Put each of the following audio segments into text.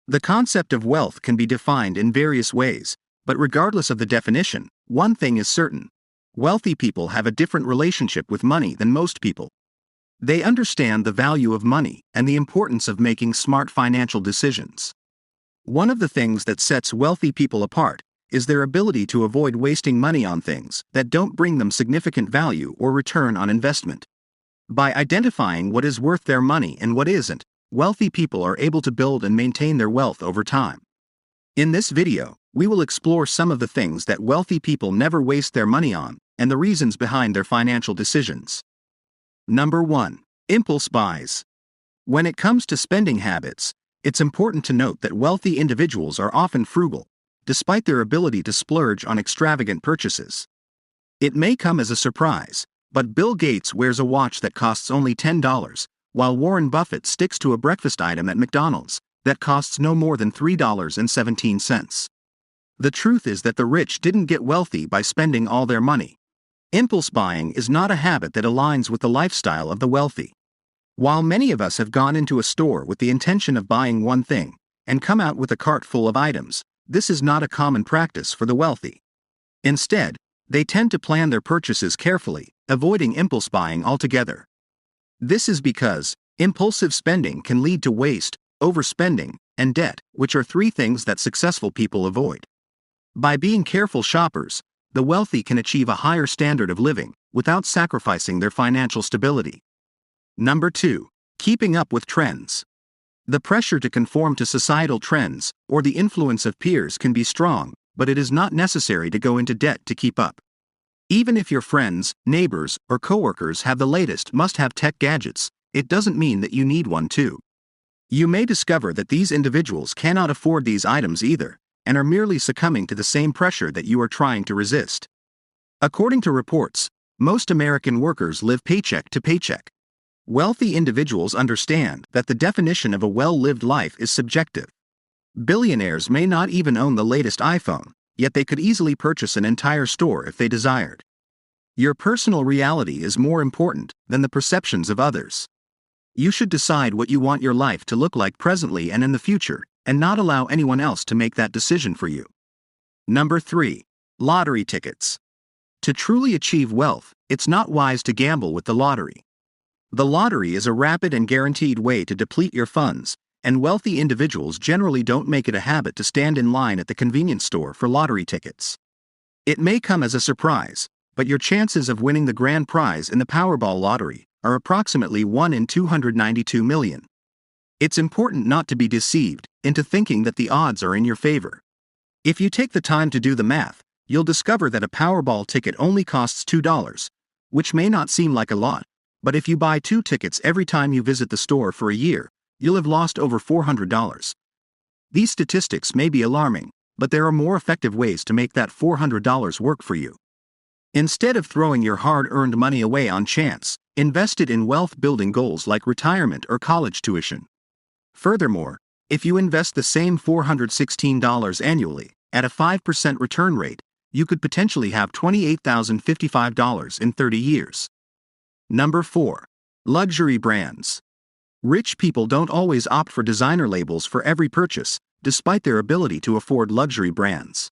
The concept of wealth can be defined in various ways, but regardless of the definition, one thing is certain. Wealthy people have a different relationship with money than most people. They understand the value of money and the importance of making smart financial decisions. One of the things that sets wealthy people apart is their ability to avoid wasting money on things that don't bring them significant value or return on investment. By identifying what is worth their money and what isn't, wealthy people are able to build and maintain their wealth over time. In this video, we will explore some of the things that wealthy people never waste their money on and the reasons behind their financial decisions. Number 1. Impulse buys. When it comes to spending habits, it's important to note that wealthy individuals are often frugal, despite their ability to splurge on extravagant purchases. It may come as a surprise, but Bill Gates wears a watch that costs only $10, while Warren Buffett sticks to a breakfast item at McDonald's that costs no more than $3.17. The truth is that the rich didn't get wealthy by spending all their money. Impulse buying is not a habit that aligns with the lifestyle of the wealthy. While many of us have gone into a store with the intention of buying one thing and come out with a cart full of items, this is not a common practice for the wealthy. Instead, they tend to plan their purchases carefully, avoiding impulse buying altogether. This is because impulsive spending can lead to waste, overspending, and debt, which are three things that successful people avoid. By being careful shoppers, the wealthy can achieve a higher standard of living without sacrificing their financial stability. Number 2. Keeping up with trends. The pressure to conform to societal trends or the influence of peers can be strong, but it is not necessary to go into debt to keep up. Even if your friends, neighbors, or coworkers have the latest must-have tech gadgets, it doesn't mean that you need one too. You may discover that these individuals cannot afford these items either, and are merely succumbing to the same pressure that you are trying to resist. According to reports, most American workers live paycheck to paycheck. Wealthy individuals understand that the definition of a well-lived life is subjective. Billionaires may not even own the latest iPhone, yet they could easily purchase an entire store if they desired. Your personal reality is more important than the perceptions of others. You should decide what you want your life to look like presently and in the future, and not allow anyone else to make that decision for you. Number 3. Lottery tickets. To truly achieve wealth, it's not wise to gamble with the lottery. The lottery is a rapid and guaranteed way to deplete your funds, and wealthy individuals generally don't make it a habit to stand in line at the convenience store for lottery tickets. It may come as a surprise, but your chances of winning the grand prize in the Powerball lottery are approximately 1 in 292 million. It's important not to be deceived into thinking that the odds are in your favor. If you take the time to do the math, you'll discover that a Powerball ticket only costs $2, which may not seem like a lot, but if you buy 2 tickets every time you visit the store for a year, you'll have lost over $400. These statistics may be alarming, but there are more effective ways to make that $400 work for you. Instead of throwing your hard-earned money away on chance, invest it in wealth-building goals like retirement or college tuition. Furthermore, if you invest the same $416 annually at a 5% return rate, you could potentially have $28,055 in 30 years. Number 4. Luxury brands. Rich people don't always opt for designer labels for every purchase, despite their ability to afford luxury brands.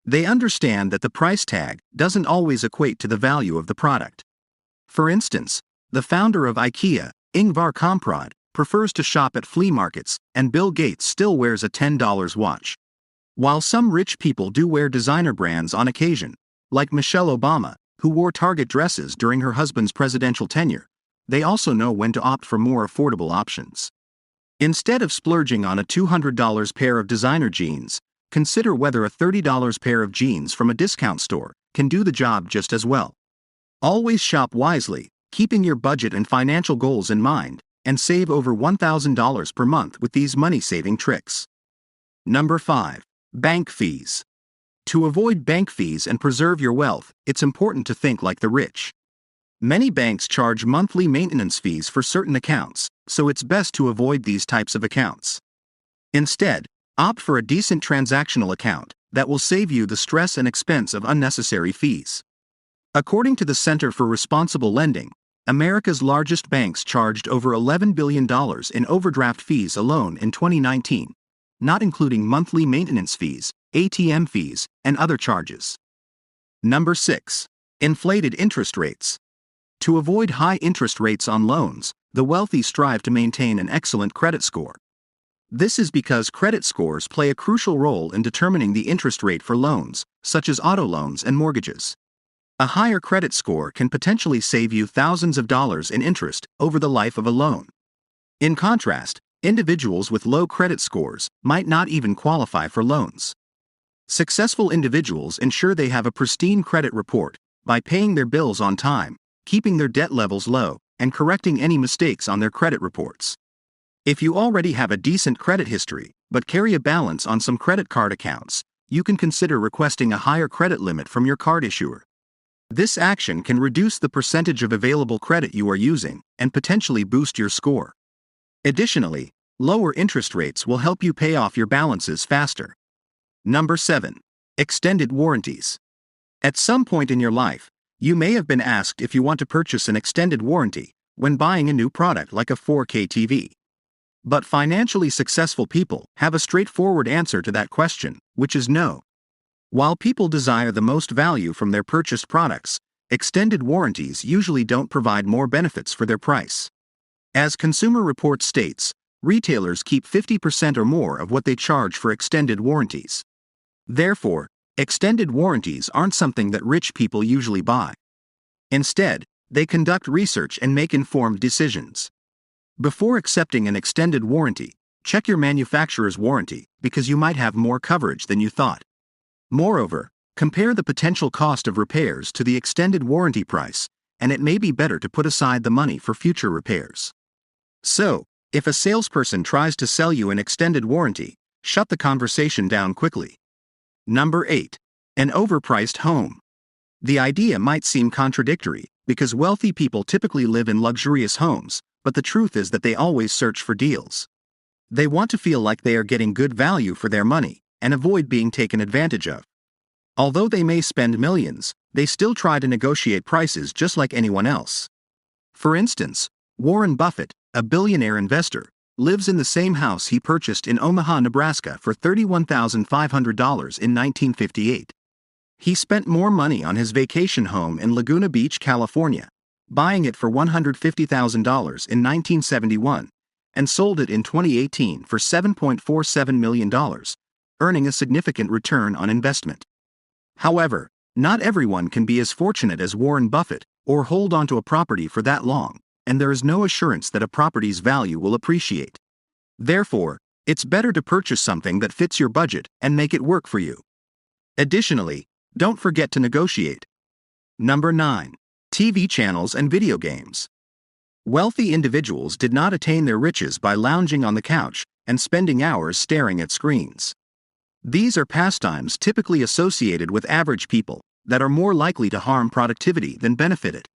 They understand that the price tag doesn't always equate to the value of the product. For instance, the founder of IKEA, Ingvar Kamprad, prefers to shop at flea markets, and Bill Gates still wears a $10 watch. While some rich people do wear designer brands on occasion, like Michelle Obama, who wore Target dresses during her husband's presidential tenure, they also know when to opt for more affordable options. Instead of splurging on a $200 pair of designer jeans, consider whether a $30 pair of jeans from a discount store can do the job just as well. Always shop wisely, keeping your budget and financial goals in mind, and save over $1,000 per month with these money-saving tricks. Number 5. Bank fees. To avoid bank fees and preserve your wealth, it's important to think like the rich. Many banks charge monthly maintenance fees for certain accounts, so it's best to avoid these types of accounts. Instead, opt for a decent transactional account that will save you the stress and expense of unnecessary fees. According to the Center for Responsible Lending, America's largest banks charged over $11 billion in overdraft fees alone in 2019. not including monthly maintenance fees, ATM fees, and other charges. Number 6. Inflated interest rates. To avoid high interest rates on loans, the wealthy strive to maintain an excellent credit score. This is because credit scores play a crucial role in determining the interest rate for loans, such as auto loans and mortgages. A higher credit score can potentially save you thousands of dollars in interest over the life of a loan. In contrast, individuals with low credit scores might not even qualify for loans. Successful individuals ensure they have a pristine credit report by paying their bills on time, keeping their debt levels low, and correcting any mistakes on their credit reports. If you already have a decent credit history, but carry a balance on some credit card accounts, you can consider requesting a higher credit limit from your card issuer. This action can reduce the percentage of available credit you are using and potentially boost your score. Additionally, lower interest rates will help you pay off your balances faster. Number 7. Extended warranties. At some point in your life, you may have been asked if you want to purchase an extended warranty when buying a new product like a 4K TV. But financially successful people have a straightforward answer to that question, which is no. While people desire the most value from their purchased products, extended warranties usually don't provide more benefits for their price. As Consumer Reports states, retailers keep 50% or more of what they charge for extended warranties. Therefore, extended warranties aren't something that rich people usually buy. Instead, they conduct research and make informed decisions. Before accepting an extended warranty, check your manufacturer's warranty because you might have more coverage than you thought. Moreover, compare the potential cost of repairs to the extended warranty price, and it may be better to put aside the money for future repairs. So, if a salesperson tries to sell you an extended warranty, shut the conversation down quickly. Number 8. An overpriced home. The idea might seem contradictory because wealthy people typically live in luxurious homes, but the truth is that they always search for deals. They want to feel like they are getting good value for their money and avoid being taken advantage of. Although they may spend millions, they still try to negotiate prices just like anyone else. For instance, Warren Buffett, a billionaire investor, lives in the same house he purchased in Omaha, Nebraska for $31,500 in 1958. He spent more money on his vacation home in Laguna Beach, California, buying it for $150,000 in 1971, and sold it in 2018 for $7.47 million, earning a significant return on investment. However, not everyone can be as fortunate as Warren Buffett or hold onto a property for that long, and there is no assurance that a property's value will appreciate. Therefore, it's better to purchase something that fits your budget and make it work for you. Additionally, don't forget to negotiate. Number 9. TV channels and video games. Wealthy individuals did not attain their riches by lounging on the couch and spending hours staring at screens. These are pastimes typically associated with average people that are more likely to harm productivity than benefit it.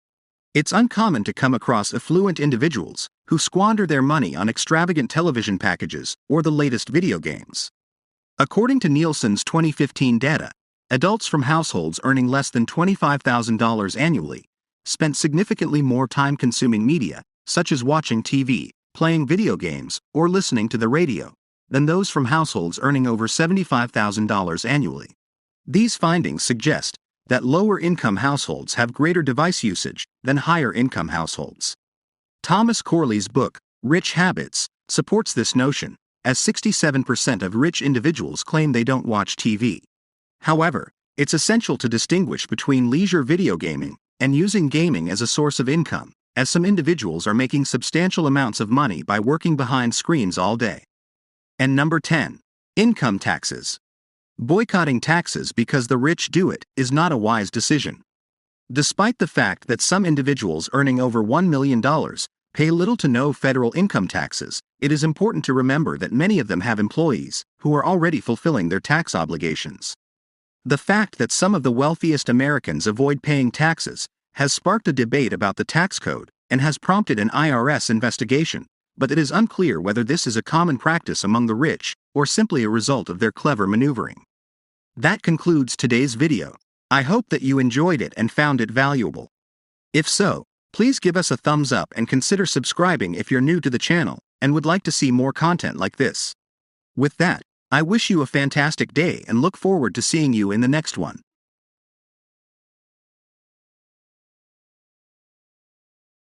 It's uncommon to come across affluent individuals who squander their money on extravagant television packages or the latest video games. According to Nielsen's 2015 data, adults from households earning less than $25,000 annually spent significantly more time consuming media, such as watching TV, playing video games, or listening to the radio, than those from households earning over $75,000 annually. These findings suggest that lower-income households have greater device usage than higher-income households. Thomas Corley's book, Rich Habits, supports this notion, as 67% of rich individuals claim they don't watch TV. However, it's essential to distinguish between leisure video gaming and using gaming as a source of income, as some individuals are making substantial amounts of money by working behind screens all day. And number 10. Income taxes. Boycotting taxes because the rich do it is not a wise decision. Despite the fact that some individuals earning over $1 million pay little to no federal income taxes, it is important to remember that many of them have employees who are already fulfilling their tax obligations. The fact that some of the wealthiest Americans avoid paying taxes has sparked a debate about the tax code and has prompted an IRS investigation, but it is unclear whether this is a common practice among the rich or simply a result of their clever maneuvering. That concludes today's video. I hope that you enjoyed it and found it valuable. If so, please give us a thumbs up and consider subscribing if you're new to the channel and would like to see more content like this. With that, I wish you a fantastic day and look forward to seeing you in the next one.